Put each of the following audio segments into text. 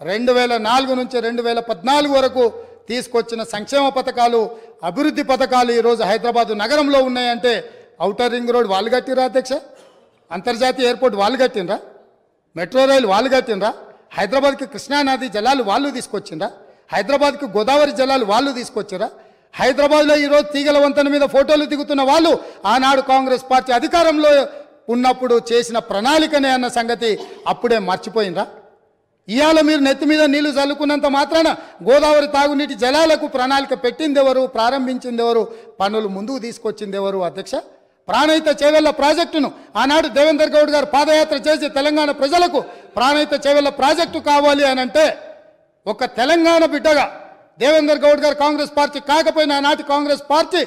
2004 నుంచి 2014 వరకు తీసుకొచ్చిన సంక్షేమ పథకాలు అభివృద్ధి పథకాలు ఈరోజు హైదరాబాదు నగరంలో ఉన్నాయంటే ఔటర్ రింగ్ రోడ్ వాళ్ళు కట్టిరా అధ్యక్ష, అంతర్జాతీయ ఎయిర్పోర్ట్ వాళ్ళు కట్టినరా, మెట్రో రైలు వాళ్ళు కట్టినరా, హైదరాబాద్కి కృష్ణానది జలాలు వాళ్ళు తీసుకొచ్చిండ్రా, హైదరాబాద్కి గోదావరి జలాలు వాళ్ళు తీసుకొచ్చిరా, హైదరాబాద్లో ఈరోజు తీగల వంతెన మీద ఫోటోలు దిగుతున్న వాళ్ళు ఆనాడు కాంగ్రెస్ పార్టీ అధికారంలో ఉన్నప్పుడు చేసిన ప్రణాళికనే అన్న సంగతి అప్పుడే మర్చిపోయినరా. ఇవాళ మీరు నెత్తి మీద నీళ్లు చల్లుకున్నంత మాత్రాన గోదావరి తాగునీటి జలాలకు ప్రణాళిక పెట్టింది ఎవరు, ప్రారంభించింది ఎవరు, పనులు ముందుకు తీసుకొచ్చింది ఎవరు అధ్యక్ష? ప్రాణహిత చేవెళ్ల ప్రాజెక్టును ఆనాడు దేవేందర్ గౌడ్ గారు పాదయాత్ర చేసి తెలంగాణ ప్రజలకు ప్రాణహిత చేవెళ్ల ప్రాజెక్టు కావాలి అని అంటే ఒక తెలంగాణ బిడ్డగా దేవేందర్ గౌడ్ గారు కాంగ్రెస్ పార్టీ కాకపోయినా ఆనాటి కాంగ్రెస్ పార్టీ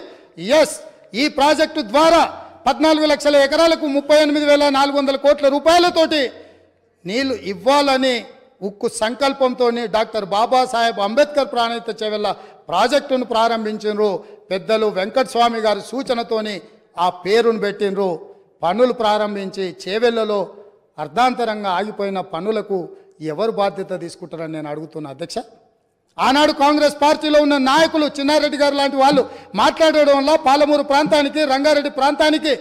ఈ ప్రాజెక్టు ద్వారా 14 లక్షల ఎకరాలకు 38,400 కోట్ల రూపాయలతోటి నీళ్లు ఇవ్వాలని ఉక్కు సంకల్పంతో డాక్టర్ బాబాసాహెబ్ అంబేద్కర్ ప్రాణహిత చేవెళ్ల ప్రాజెక్టును ప్రారంభించారు. పెద్దలు వెంకటస్వామి గారి సూచనతోని ఆ పేరును పెట్టినరు. పనులు ప్రారంభించి చేవెళ్లలో అర్ధాంతరంగా ఆగిపోయిన పనులకు ఎవరు బాధ్యత తీసుకుంటారని నేను అడుగుతున్నా అధ్యక్ష. ఆనాడు కాంగ్రెస్ పార్టీలో ఉన్న నాయకులు చిన్నారెడ్డి గారు లాంటి వాళ్ళు మాట్లాడడం వల్ల పాలమూరు ప్రాంతానికి, రంగారెడ్డి ప్రాంతానికి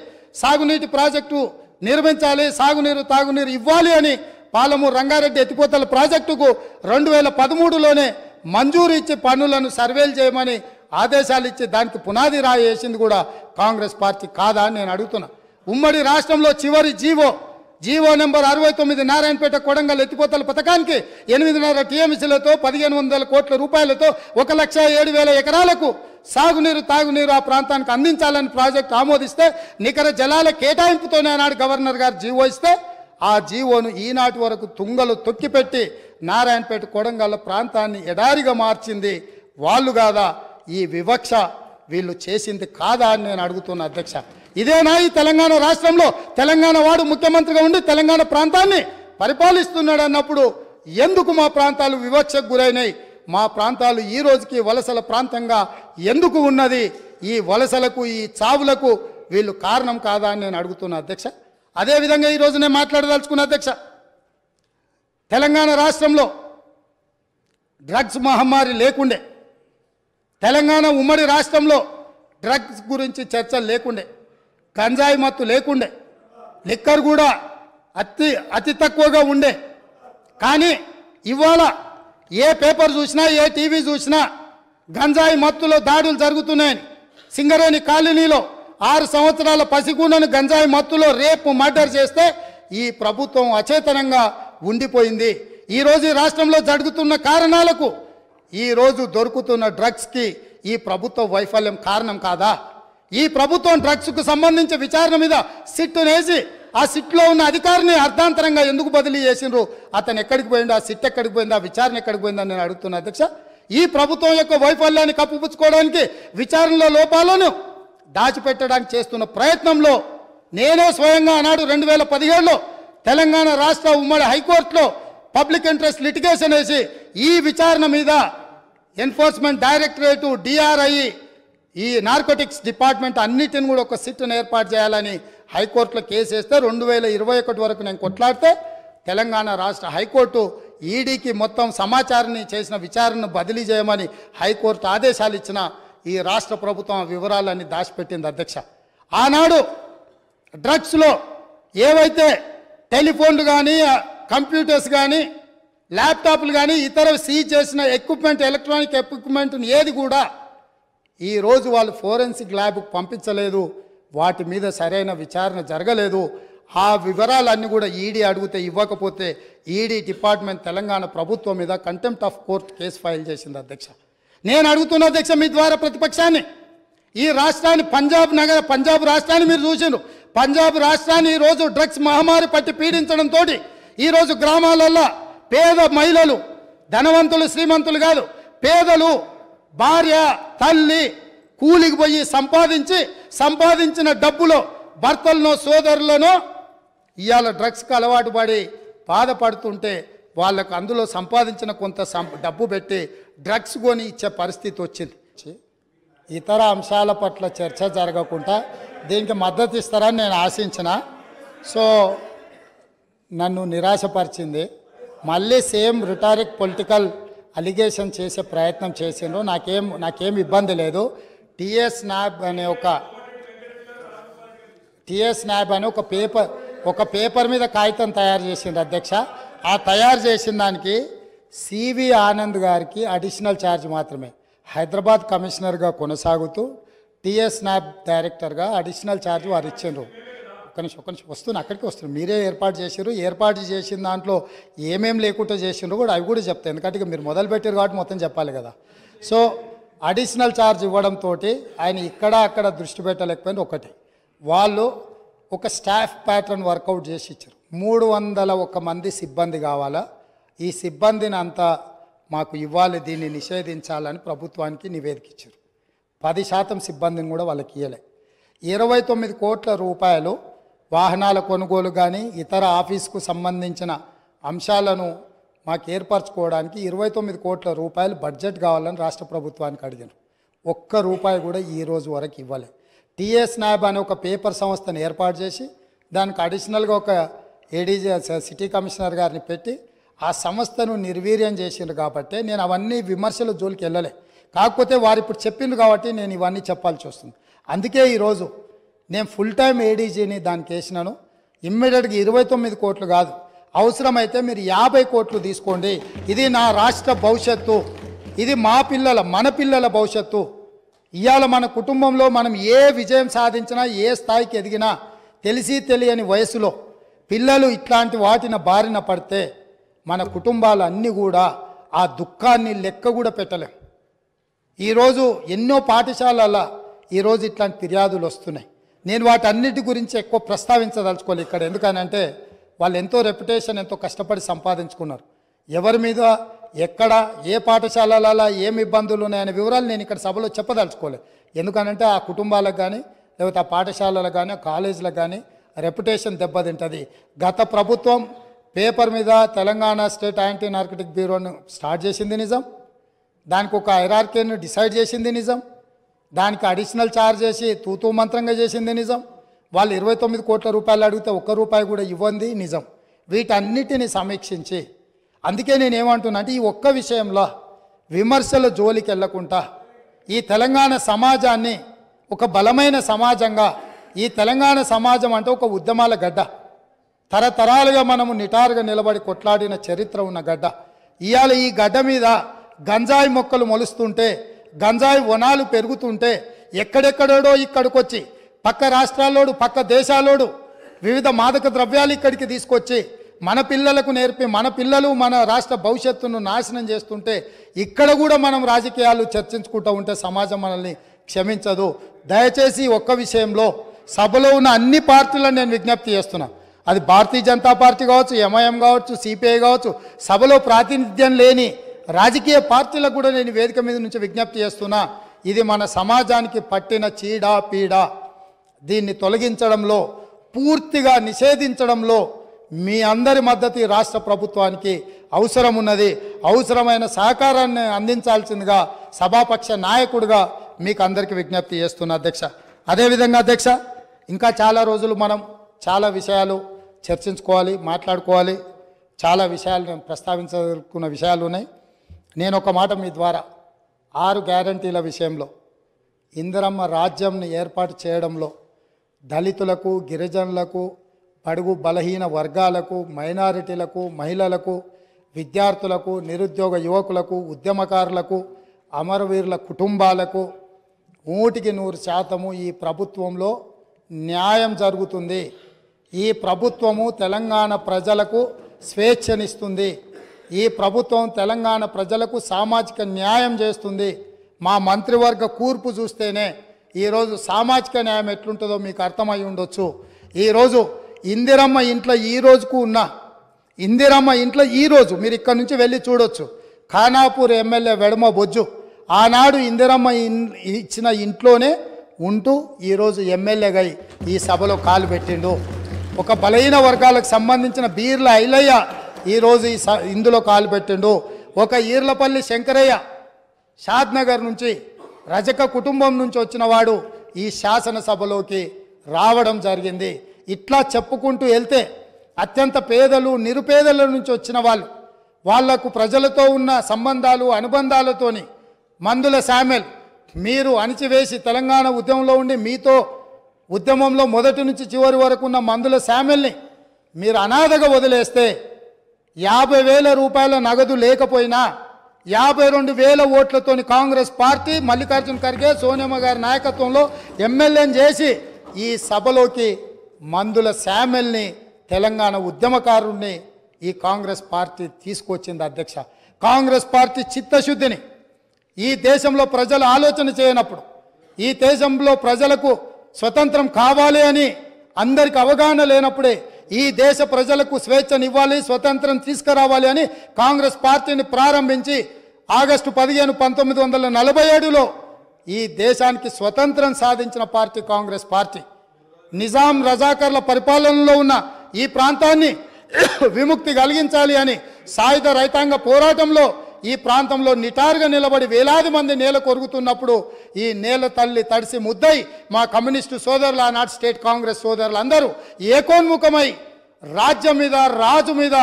సాగునీటి ప్రాజెక్టు నిర్మించాలి, సాగునీరు తాగునీరు ఇవ్వాలి అని పాలమూరు రంగారెడ్డి ఎత్తిపోతల ప్రాజెక్టుకు 2013లోనే మంజూరు ఇచ్చి పనులను సర్వేలు చేయమని ఆదేశాలు ఇచ్చి దానికి పునాది రాయి వేసింది కూడా కాంగ్రెస్ పార్టీ కాదా అని నేను అడుగుతున్నా. ఉమ్మడి రాష్ట్రంలో చివరి జీవో నెంబర్ 69 నారాయణపేట కొడంగల్ ఎత్తిపోతల పథకానికి 8.5 టీఎంసీలతో 1,500 కోట్ల రూపాయలతో 1,07,000 ఎకరాలకు సాగునీరు తాగునీరు ఆ ప్రాంతానికి అందించాలని ప్రాజెక్టు ఆమోదిస్తే నికర జలాల కేటాయింపుతోనే ఆనాడు గవర్నర్ గారు జీవో ఇస్తే ఆ జీవోను ఈనాటి వరకు తుంగలు తొక్కిపెట్టి నారాయణపేట కొడంగల్ ప్రాంతాన్ని ఎడారిగా మార్చింది వాళ్ళు కాదా? ఈ వివక్ష వీళ్ళు చేసింది కాదా అని నేను అడుగుతున్నా అధ్యక్ష. ఇదేనా ఈ తెలంగాణ రాష్ట్రంలో తెలంగాణ వాడు ముఖ్యమంత్రిగా ఉండి తెలంగాణ ప్రాంతాన్ని పరిపాలిస్తున్నాడు అన్నప్పుడు ఎందుకు మా ప్రాంతాలు వివక్షకు గురైనాయి? మా ప్రాంతాలు ఈ రోజుకి వలసల ప్రాంతంగా ఎందుకు ఉన్నది? ఈ వలసలకు, ఈ చావులకు వీళ్ళు కారణం కాదా అని నేను అడుగుతున్నా అధ్యక్ష. అదేవిధంగా ఈరోజు నేను మాట్లాడదలుచుకున్న అధ్యక్ష, తెలంగాణ రాష్ట్రంలో డ్రగ్స్ మహమ్మారి లేకుండే, తెలంగాణ ఉమ్మడి రాష్ట్రంలో డ్రగ్స్ గురించి చర్చలు లేకుండే, గంజాయి మత్తు లేకుండే, లిక్కర్ కూడా అతి తక్కువగా ఉండే. కానీ ఇవాళ ఏ పేపర్ చూసినా, ఏ టీవీ చూసినా గంజాయి మత్తులో దాడులు జరుగుతున్నాయని, సింగరేణి కాలనీలో 6 సంవత్సరాల పసికూనను గంజాయి మత్తులో రేపు మర్డర్ చేస్తే ఈ ప్రభుత్వం అచేతనంగా ఉండిపోయింది. ఈరోజు ఈ రాష్ట్రంలో జరుగుతున్న కారణాలకు, ఈరోజు దొరుకుతున్న డ్రగ్స్కి ఈ ప్రభుత్వ వైఫల్యం కారణం కాదా? ఈ ప్రభుత్వం డ్రగ్స్కు సంబంధించి విచారణ మీద సిట్టు వేసి ఆ సిట్లో ఉన్న అధికారిని అర్ధాంతరంగా ఎందుకు బదిలీ చేసిండ్రు? అతను ఎక్కడికి పోయిండు? ఆ సిట్ ఎక్కడికి పోయింది? ఆ విచారణ ఎక్కడికి పోయిందని నేను అడుగుతున్నా అధ్యక్ష. ఈ ప్రభుత్వం యొక్క వైఫల్యాన్ని కప్పిపుచ్చుకోవడానికి, విచారణలో లోపాలను దాచిపెట్టడానికి చేస్తున్న ప్రయత్నంలో నేనే స్వయంగా ఆనాడు 2017లో తెలంగాణ రాష్ట్ర ఉమ్మడి హైకోర్టులో పబ్లిక్ ఇంట్రెస్ట్ లిటిగేషన్ వేసి ఈ విచారణ మీద ఎన్ఫోర్స్మెంట్ డైరెక్టరేటు, DRI, ఈ నార్కోటిక్స్ డిపార్ట్మెంట్ అన్నిటిని కూడా ఒక సిట్ను ఏర్పాటు చేయాలని హైకోర్టులో కేసు వేస్తే 2021 వరకు నేను కొట్లాడితే తెలంగాణ రాష్ట్ర హైకోర్టు ఈడీకి మొత్తం సమాచారాన్ని చేసిన విచారణను బదిలీ చేయమని హైకోర్టు ఆదేశాలు ఇచ్చిన ఈ రాష్ట్ర ప్రభుత్వం వివరాలన్నీ దాచిపెట్టింది అధ్యక్ష. ఆనాడు డ్రగ్స్లో ఏవైతే టెలిఫోన్లు కానీ, కంప్యూటర్స్ కానీ, ల్యాప్టాప్లు కానీ ఇతర సీజ్ చేసిన ఎక్విప్మెంట్, ఎలక్ట్రానిక్ ఎక్విప్మెంట్ని ఏది కూడా ఈరోజు వాళ్ళు ఫోరెన్సిక్ ల్యాబ్కు పంపించలేదు. వాటి మీద సరైన విచారణ జరగలేదు. ఆ వివరాలన్నీ కూడా ఈడీ అడిగితే ఇవ్వకపోతే ఈడీ డిపార్ట్మెంట్ తెలంగాణ ప్రభుత్వం మీద contempt of court case file చేసింది అధ్యక్ష. నేను అడుగుతున్న అధ్యక్ష మీ ద్వారా ప్రతిపక్షాన్ని, ఈ రాష్ట్రాన్ని పంజాబ్ రాష్ట్రాన్ని మీరు చూసిండ్రు. పంజాబ్ రాష్ట్రాన్ని ఈరోజు డ్రగ్స్ మహమ్మారి పట్టి పీడించడంతో ఈరోజు గ్రామాలల్లో పేద మహిళలు, ధనవంతులు శ్రీమంతులు కాదు, పేదలు భార్య, తల్లి కూలికి పోయి సంపాదించిన డబ్బులో భర్తలను, సోదరులను ఇవాళ డ్రగ్స్కి అలవాటు పడి బాధపడుతుంటే వాళ్ళకు అందులో సంపాదించిన కొంత డబ్బు పెట్టి డ్రగ్స్ కొని ఇచ్చే పరిస్థితి వచ్చింది. ఇతర అంశాల పట్ల చర్చ జరగకుండా దీనికి మద్దతు ఇస్తారని నేను ఆశించిన. సో నన్ను నిరాశపరిచింది. మళ్ళీ సేమ్ రిటారిక్ పొలిటికల్ అలిగేషన్ చేసే ప్రయత్నం చేసిండ్రు. నాకేం ఇబ్బంది లేదు. టిఎస్ నాబ్ అనే ఒక పేపర్ మీద కాగితం తయారు చేసిండ్రు అధ్యక్ష. ఆ తయారు చేసిన దానికి సివి ఆనంద్ గారికి అడిషనల్ ఛార్జ్ మాత్రమే, హైదరాబాద్ కమిషనర్గా కొనసాగుతూ టిఎస్ నాబ్ డైరెక్టర్గా అడిషనల్ ఛార్జ్ వారు ఇచ్చిండ్రు. ఒక్క నిమిషం వస్తున్నా, అక్కడికి వస్తున్నారు. మీరే ఏర్పాటు చేసిన దాంట్లో ఏమేం లేకుండా చేసిండ్రు కూడా అవి కూడా చెప్తాయి, ఎందుకంటే మీరు మొదలు పెట్టారు కాబట్టి మొత్తం చెప్పాలి కదా. సో అడిషనల్ ఛార్జ్ ఇవ్వడంతో ఆయన ఇక్కడ అక్కడ దృష్టి పెట్టలేకపోయింది. ఒకటి, వాళ్ళు ఒక స్టాఫ్ ప్యాటర్న్ వర్కౌట్ చేసి ఇచ్చారు. 301 మంది సిబ్బంది కావాలా, ఈ సిబ్బందిని అంతా మాకు ఇవ్వాలి, దీన్ని నిషేధించాలని ప్రభుత్వానికి నివేదిక ఇచ్చారు. 10% సిబ్బందిని కూడా వాళ్ళకి ఇవ్వలే. 29 కోట్ల రూపాయలు వాహనాల కొనుగోలు కానీ ఇతర ఆఫీస్కు సంబంధించిన అంశాలను మాకు ఏర్పరచుకోవడానికి 29 కోట్ల రూపాయలు బడ్జెట్ కావాలని రాష్ట్ర ప్రభుత్వానికి అడిగారు. ₹1 కూడా ఈ రోజు వరకు ఇవ్వలే. టిఎస్ నాబ్ అనే ఒక పేపర్ సంస్థను ఏర్పాటు చేసి దానికి అడిషనల్గా ఒక ఏడీజీ సిటీ కమిషనర్ గారిని పెట్టి ఆ సంస్థను నిర్వీర్యం చేసిండ్రు. కాబట్టి నేను అవన్నీ విమర్శల జోలికి వెళ్ళలే. కాకపోతే వారు ఇప్పుడు చెప్పిండ్రు కాబట్టి నేను ఇవన్నీ చెప్పాల్సి వస్తుంది. అందుకే ఈరోజు నేను ఫుల్ టైం ఏడీజీని దానికి వేసినాను. ఇమ్మీడియట్గా 29 కోట్లు కాదు, అవసరమైతే మీరు 50 కోట్లు తీసుకోండి. ఇది నా రాష్ట్ర భవిష్యత్తు, ఇది మన పిల్లల భవిష్యత్తు. ఇవాళ మన కుటుంబంలో మనం ఏ విజయం సాధించినా, ఏ స్థాయికి ఎదిగినా తెలిసి తెలియని వయసులో పిల్లలు ఇట్లాంటి వాటిన బారిన పడితే మన కుటుంబాలు అన్నీ కూడా ఆ దుఃఖాన్ని లెక్క కూడా పెట్టలేం. ఈరోజు ఎన్నో పాఠశాలల ఈరోజు ఇట్లాంటి ఫిర్యాదులు వస్తున్నాయి. నేను వాటన్నిటి గురించి ఎక్కువ ప్రస్తావించదలుచుకోవాలి ఇక్కడ, ఎందుకనంటే వాళ్ళు ఎంతో రెప్యుటేషన్ ఎంతో కష్టపడి సంపాదించుకున్నారు. ఎవరి మీద ఎక్కడ ఏ పాఠశాలలలో ఏమి ఇబ్బందులు ఉన్నాయనే వివరాలు నేను ఇక్కడ సభలో చెప్పదలుచుకోలేదు. ఎందుకనంటే ఆ కుటుంబాలకు కానీ లేకపోతే ఆ పాఠశాలలకు కానీ కాలేజీలకు కానీ రెప్యుటేషన్ దెబ్బతింటుంది. గత ప్రభుత్వం పేపర్ మీద తెలంగాణ స్టేట్ యాంటీ నార్కటిక్ బ్యూరోను స్టార్ట్ చేసింది నిజం, దానికి ఒక హైరార్కీని డిసైడ్ చేసింది నిజం, దానికి అడిషనల్ ఛార్జ్ చేసి తూతూ మంత్రంగా చేసింది నిజం. వాళ్ళు 29 కోట్ల రూపాయలు అడిగితే ₹1 కూడా ఇవ్వండి నిజం. వీటన్నిటిని సమీక్షించి, అందుకే నేను ఏమంటున్నా అంటే ఈ ఒక్క విషయంలో విమర్శల జోలికి వెళ్లకుండా ఈ తెలంగాణ సమాజాన్ని ఒక బలమైన సమాజంగా, ఈ తెలంగాణ సమాజం అంటే ఒక ఉద్యమాల గడ్డ, తరతరాలుగా మనము నిటారుగా నిలబడి కొట్లాడిన చరిత్ర ఉన్న గడ్డ. ఇవాళ ఈ గడ్డ మీద గంజాయి మొక్కలు మొలుస్తుంటే, గంజాయి వనాలు పెరుగుతుంటే ఎక్కడెక్కడోడో ఇక్కడికొచ్చి పక్క రాష్ట్రాల్లోడు పక్క దేశాల్లోడు వివిధ మాదక ద్రవ్యాలు ఇక్కడికి తీసుకొచ్చి మన పిల్లలకు నేర్పి మన పిల్లలు మన రాష్ట్ర భవిష్యత్తును నాశనం చేస్తుంటే ఇక్కడ కూడా మనం రాజకీయాలు చర్చించుకుంటూ ఉంటే సమాజం మనల్ని క్షమించదు. దయచేసి ఒక్క విషయంలో సభలో ఉన్న అన్ని పార్టీలను నేను విజ్ఞప్తి చేస్తున్నా, అది భారతీయ జనతా పార్టీ కావచ్చు, ఎంఐఎం కావచ్చు, సిపిఐ కావచ్చు, సభలో ప్రాతినిధ్యం లేని రాజకీయ పార్టీలకు కూడా నేను వేదిక మీద నుంచి విజ్ఞప్తి చేస్తున్నా, ఇది మన సమాజానికి పట్టిన చీడ పీడ, దీన్ని తొలగించడంలో పూర్తిగా నిషేధించడంలో మీ అందరి మద్దతు ఈ రాష్ట్ర ప్రభుత్వానికి అవసరం ఉన్నది. అవసరమైన సహకారాన్ని అందించాల్సిందిగా సభాపక్ష నాయకుడిగా మీకు అందరికీ విజ్ఞప్తి చేస్తున్నా అధ్యక్ష. అదేవిధంగా అధ్యక్ష, ఇంకా చాలా రోజులు మనం చాలా విషయాలు చర్చించుకోవాలి, మాట్లాడుకోవాలి, చాలా విషయాలు ప్రస్తావించుకున్న విషయాలు ఉన్నాయి. నేను ఒక మాట మీ ద్వారా 6 గ్యారంటీల విషయంలో ఇందిరమ్మ రాజ్యంను ఏర్పాటు చేయడంలో దళితులకు, గిరిజనులకు, బడుగు బలహీన వర్గాలకు, మైనారిటీలకు, మహిళలకు, విద్యార్థులకు, నిరుద్యోగ యువకులకు, ఉద్యమకారులకు, అమరవీరుల కుటుంబాలకు 100% ఈ ప్రభుత్వంలో న్యాయం జరుగుతుంది. ఈ ప్రభుత్వము తెలంగాణ ప్రజలకు స్వేచ్ఛనిస్తుంది. ఈ ప్రభుత్వం తెలంగాణ ప్రజలకు సామాజిక న్యాయం చేస్తుంది. మా మంత్రివర్గ కూర్పు చూస్తేనే ఈరోజు సామాజిక న్యాయం ఎట్లుంటుందో మీకు అర్థమై ఉండొచ్చు. ఈరోజు ఇందిరమ్మ ఇంట్లో ఈ రోజుకు ఉన్న ఇందిరమ్మ ఇంట్లో ఈరోజు మీరు ఇక్కడ నుంచి వెళ్ళి చూడొచ్చు. ఖానాపూర్ ఎమ్మెల్యే వెడమ బొజ్జు ఆనాడు ఇందిరమ్మ ఇచ్చిన ఇంట్లోనే ఉంటూ ఈరోజు ఎమ్మెల్యేగా ఈ సభలో కాలు పెట్టిండు. ఒక బలహీన వర్గాలకు సంబంధించిన బీర్ల ఐలయ్య ఈరోజు ఇందులో కాలు పెట్టిండు. ఒక ఈర్లపల్లి శంకరయ్య షాద్నగర్ నుంచి రజక కుటుంబం నుంచి వచ్చిన వాడు ఈ శాసనసభలోకి రావడం జరిగింది. ఇట్లా చెప్పుకుంటూ వెళ్తే అత్యంత పేదలు, నిరుపేదల నుంచి వచ్చిన వాళ్ళు వాళ్లకు ప్రజలతో ఉన్న సంబంధాలు అనుబంధాలతోని మందుల శామ్యుల్ మీరు అణిచివేసి తెలంగాణ ఉద్యమంలో ఉండి మీతో ఉద్యమంలో మొదటి నుంచి చివరి వరకు ఉన్న మందుల శామ్యుల్ని మీరు అనాథగా వదిలేస్తే 50,000 రూపాయల నగదు లేకపోయినా 52,000 ఓట్లతోని కాంగ్రెస్ పార్టీ మల్లికార్జున ఖర్గే సోనియమ్మ గారి నాయకత్వంలో ఎమ్మెల్యేని చేసి ఈ సభలోకి మందుల శామ్యుల్ని తెలంగాణ ఉద్యమకారుణ్ణి ఈ కాంగ్రెస్ పార్టీ తీసుకొచ్చింది అధ్యక్ష. కాంగ్రెస్ పార్టీ చిత్తశుద్ధిని ఈ దేశంలో ప్రజలు ఆలోచన చేయనప్పుడు, ఈ దేశంలో ప్రజలకు స్వతంత్రం కావాలి అని అందరికి అవగాహన లేనప్పుడే ఈ దేశ ప్రజలకు స్వేచ్ఛనివ్వాలి, స్వతంత్రం తీసుకురావాలి అని కాంగ్రెస్ పార్టీని ప్రారంభించి ఆగస్టు 15, 1947లో ఈ దేశానికి స్వతంత్రం సాధించిన పార్టీ కాంగ్రెస్ పార్టీ. నిజాం రజాకర్ల పరిపాలనలో ఉన్న ఈ ప్రాంతాన్ని విముక్తి కలిగించాలి అని సాయుధ రైతాంగ పోరాటంలో ఈ ప్రాంతంలో నిటారుగా నిలబడి వేలాది మంది నేల కొరుగుతున్నప్పుడు ఈ నేల తల్లి తడిసి ముద్దై మా కమ్యూనిస్టు సోదరులు, ఆనాటి స్టేట్ కాంగ్రెస్ సోదరులు అందరూ ఏకోన్ముఖమై రాజ్యం మీద రాజు మీద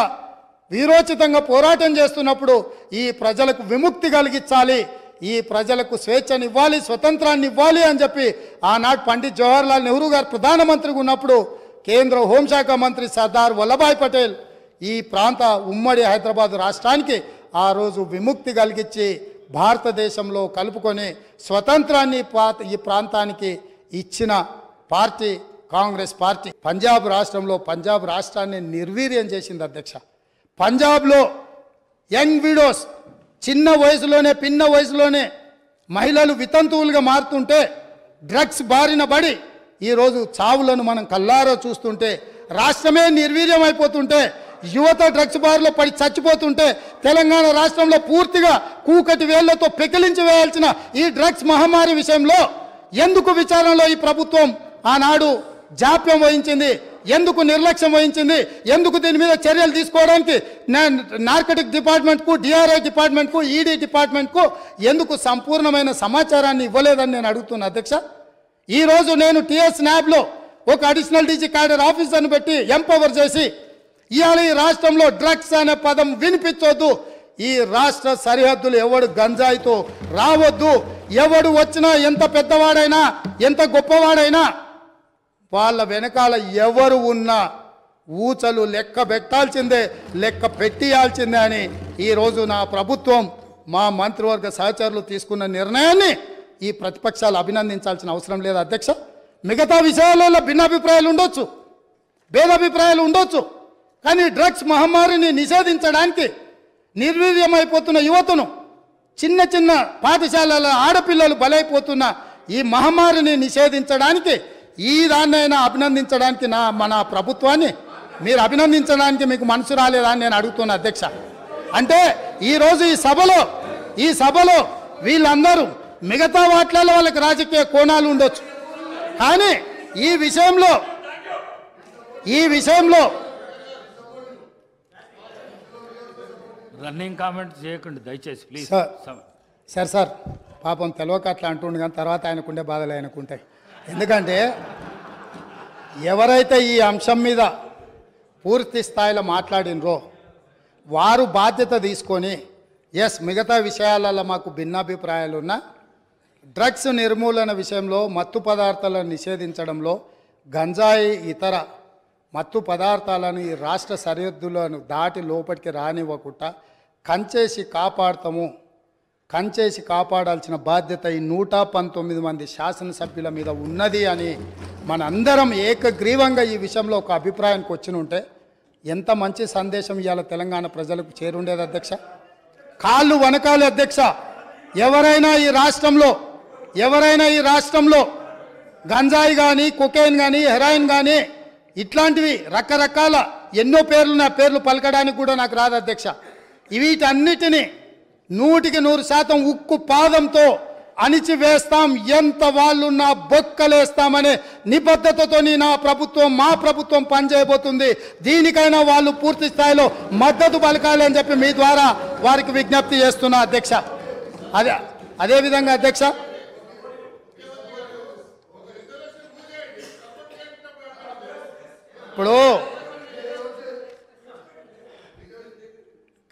వీరోచితంగా పోరాటం చేస్తున్నప్పుడు ఈ ప్రజలకు విముక్తి కలిగించాలి, ఈ ప్రజలకు స్వేచ్ఛనివ్వాలి, స్వతంత్రాన్ని ఇవ్వాలి అని చెప్పి ఆనాడు పండిత్ జవహర్లాల్ నెహ్రూ గారు ప్రధానమంత్రిగా ఉన్నప్పుడు కేంద్ర హోంశాఖ మంత్రి సర్దార్ వల్లభాయ్ పటేల్ ఈ ప్రాంత ఉమ్మడి హైదరాబాద్ రాష్ట్రానికి ఆ రోజు విముక్తి కలిగించి భారతదేశంలో కలుపుకొని స్వతంత్రాన్ని ఈ ప్రాంతానికి ఇచ్చిన పార్టీ కాంగ్రెస్ పార్టీ. పంజాబ్ రాష్ట్రంలో పంజాబ్ రాష్ట్రాన్ని నిర్వీర్యం చేసింది అధ్యక్ష. పంజాబ్లో యంగ్ విడోస్ చిన్న వయసులోనే పిన్న వయసులోనే మహిళలు వితంతువులుగా మారుతుంటే డ్రగ్స్ బారిన పడి ఈరోజు చావులను మనం కల్లారో చూస్తుంటే, రాష్ట్రమే నిర్వీర్యం అయిపోతుంటే, యువత డ్రగ్స్ బారిలో పడి చచ్చిపోతుంటే తెలంగాణ రాష్ట్రంలో పూర్తిగా కూకటి వేళ్లతో పెకిలించి వేయాల్సిన ఈ డ్రగ్స్ మహమ్మారి విషయంలో ఎందుకు విచారణలో ఈ ప్రభుత్వం ఆనాడు జాప్యం వహించింది, ఎందుకు నిర్లక్ష్యం వహించింది, ఎందుకు దీని మీద చర్యలు తీసుకోవడానికి నార్కటిక్ డిపార్ట్మెంట్కు, డిఆర్ఐ డిపార్ట్మెంట్కు, ఈడీ డిపార్ట్మెంట్కు ఎందుకు సంపూర్ణమైన సమాచారాన్ని ఇవ్వలేదని నేను అడుగుతున్నా అధ్యక్ష. ఈరోజు నేను టీఎస్ న్యాబ్లో ఒక అడిషనల్ డీజీ క్యాడర్ ఆఫీసర్ను పెట్టి ఎంపవర్ చేసి ఇవాళ ఈ రాష్ట్రంలో డ్రగ్స్ అనే పదం వినిపించొద్దు, ఈ రాష్ట్ర సరిహద్దులు ఎవడు గంజాయితో రావద్దు, ఎవడు వచ్చినా ఎంత పెద్దవాడైనా ఎంత గొప్పవాడైనా వాళ్ళ వెనకాల ఎవరు ఉన్నా ఊచలు లెక్క పెట్టాల్సిందే, లెక్క పెట్టియాల్సిందే అని ఈరోజు నా ప్రభుత్వం మా మంత్రివర్గ సహచరులు తీసుకున్న నిర్ణయాన్ని ఈ ప్రతిపక్షాలు అభినందించాల్సిన అవసరం లేదు అధ్యక్ష. మిగతా విషయాలలో భిన్నాభిప్రాయాలు ఉండొచ్చు, భేదాభిప్రాయాలు ఉండొచ్చు, కానీ డ్రగ్స్ మహమ్మారిని నిషేధించడానికి నిర్వీర్యమైపోతున్న యువతను, చిన్న చిన్న పాఠశాలల ఆడపిల్లలు బలైపోతున్న ఈ మహమ్మారిని నిషేధించడానికి ఈ దాన్నైనా అభినందించడానికి మన ప్రభుత్వాన్ని మీరు అభినందించడానికి మీకు మనసు రాలేదా అని నేను అడుగుతున్నా అధ్యక్ష. అంటే ఈరోజు ఈ సభలో వీళ్ళందరూ మిగతా వాట్లలో వాళ్ళకి రాజకీయ కోణాలు ఉండొచ్చు, కానీ ఈ విషయంలో రన్నింగ్ కామెంట్ చేయకండి దయచేసి ప్లీజ్. సార్ పాపం తెలియక అట్లా అంటుండే, కానీ తర్వాత ఆయనకుండే బాధలు ఆయనకుంటాయి. ఎందుకంటే ఎవరైతే ఈ అంశం మీద పూర్తి స్థాయిలో మాట్లాడినరో వారు బాధ్యత తీసుకొని మిగతా విషయాలలో మాకు భిన్నాభిప్రాయాలు ఉన్నా డ్రగ్స్ నిర్మూలన విషయంలో, మత్తు పదార్థాలను నిషేధించడంలో, గంజాయి ఇతర మత్తు పదార్థాలను ఈ రాష్ట్ర సరిహద్దులను దాటి లోపలికి రానివ్వకుండా కంచేసి కాపాడాల్సిన బాధ్యత ఈ 119 మంది శాసనసభ్యుల మీద ఉన్నది అని మనందరం ఏకగ్రీవంగా ఈ విషయంలో ఒక అభిప్రాయానికి వచ్చి ఉంటే ఎంత మంచి సందేశం ఇవాళ తెలంగాణ ప్రజలకు చేరుండేది అధ్యక్ష. కాళ్ళు వనకాలి అధ్యక్ష. ఎవరైనా ఈ రాష్ట్రంలో గంజాయి కానీ, కొకైన్ కానీ, హెరాయిన్ కానీ ఇట్లాంటివి రకరకాల ఎన్నో పేర్లు పేర్లు పలకడానికి కూడా నాకు రాదు అధ్యక్ష. వీటన్నిటినీ 100% ఉక్కు పాదంతో అణిచివేస్తాం, ఎంత వాళ్ళున్నా బొక్కలేస్తామనే నిబద్ధతతో మా ప్రభుత్వం పనిచేయబోతుంది. దీనికైనా వాళ్ళు పూర్తి స్థాయిలో మద్దతు పలకాలి అని చెప్పి మీ ద్వారా వారికి విజ్ఞప్తి చేస్తున్నా అధ్యక్ష. అదేవిధంగా అధ్యక్ష,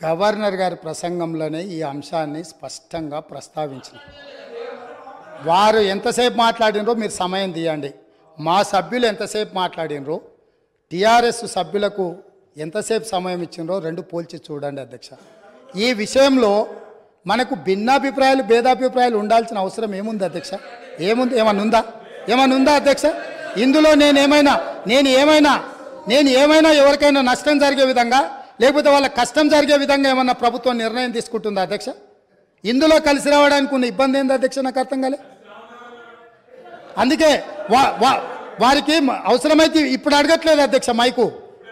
గవర్నర్ గారి ప్రసంగంలోనే ఈ అంశాన్ని స్పష్టంగా ప్రస్తావించిన వారు ఎంతసేపు మాట్లాడినరో మీరు సమయం తీయండి. మా సభ్యులు ఎంతసేపు మాట్లాడినరో టీఆర్ఎస్ సభ్యులకు ఎంతసేపు సమయం ఇచ్చినరో రెండు పోల్చి చూడండి అధ్యక్ష. ఈ విషయంలో మనకు భిన్నాభిప్రాయాలు భేదాభిప్రాయాలు ఉండాల్సిన అవసరం ఏముంది అధ్యక్ష? ఏమన్నా ఉందా అధ్యక్ష? ఇందులో నేను ఏమైనా ఎవరికైనా నష్టం జరిగే విధంగా లేకపోతే వాళ్ళ కష్టం జరిగే విధంగా ఏమన్నా ప్రభుత్వం నిర్ణయం తీసుకుంటుందా అధ్యక్ష? ఇందులో కలిసి రావడానికి ఉన్న ఇబ్బంది ఏంది అధ్యక్ష? నాకు అర్థం కాలే. అందుకే వారికి అవసరమైతే ఇప్పుడు అడగట్లేదు అధ్యక్ష మైకు.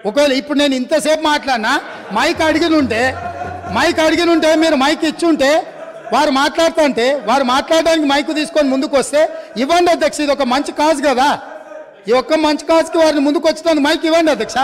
ఒకవేళ ఇప్పుడు నేను ఇంతసేపు మాట్లాడినా మైక్ అడిగిన ఉంటే మీరు మైక్ ఇచ్చుంటే వారు మాట్లాడుతుంటే వారు మాట్లాడడానికి మైకు తీసుకొని ముందుకు వస్తే ఇవ్వండి అధ్యక్ష. ఇది ఒక మంచి కాజ్ కదా. ఈ ఒక్క మంచి కాజ్కి వారిని ముందుకు వచ్చినందుకు మైక్ ఇవ్వండి అధ్యక్ష.